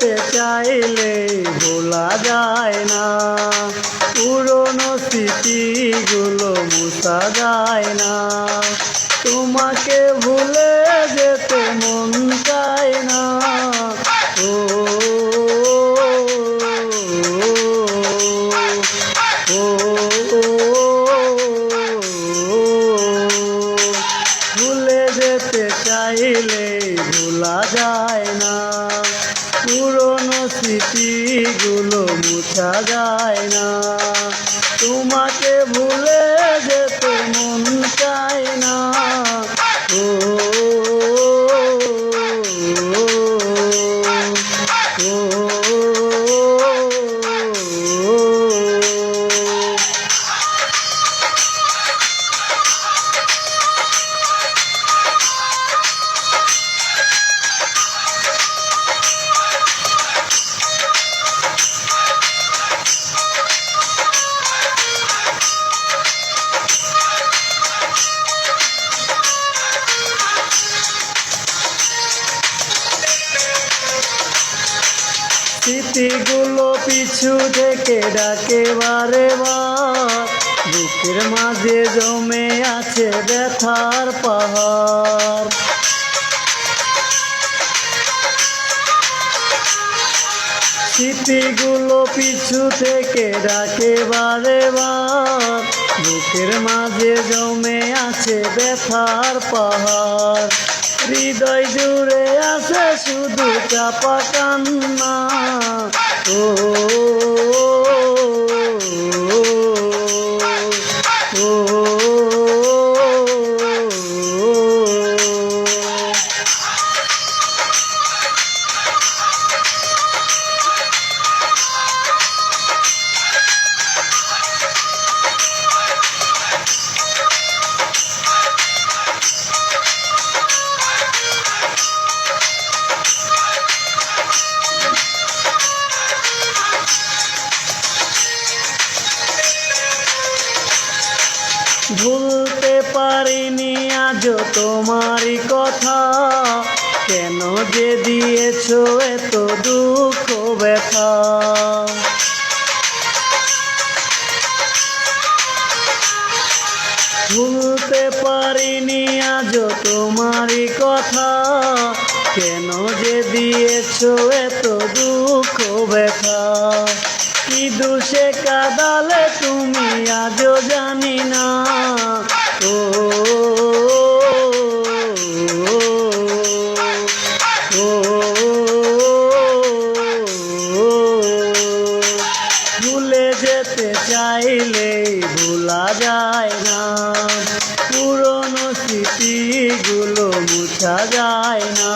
যেতে চাইলে ভোলা যায় না, পুরনো স্মৃতিগুলো মুছা যায় না। তোমাকে ভুলে যেতে মন চায় না। ও ভুলে যেতে চাইলে ভোলা যায় না, পুরনো স্মৃতিগুলো মুছা যায় না। তোমাকে ভুলে যেতে মন চায় না। ও স্মৃতিগুলো পিছু থেকে ডাকে বারে বার, বুকের মাঝে জমে আছে ব্যথার পাহাড়। স্মৃতিগুলো পিছু থেকে ডাকে বারে বার, বুকের মাঝে জমে আছে ব্যথার পাহাড়। হৃদয় জুড়ে আছে শুধু চাপা কান্না। ও ভুলতে পারিনি আজও তোমারই কথা, কেন যে দিয়েছো এত দুঃখ ব্যথা। ভুলতে পারিনি আজও তোমারই কথা, কেন যে দিয়েছো এত দুঃখ ব্যথা। কি দোষে কাঁদালে তুমি আজও জানি না। ও ভুলে যেতে চাইলে ভোলা যায় না, পুরনো স্মৃতিগুলো মুছা যায় না।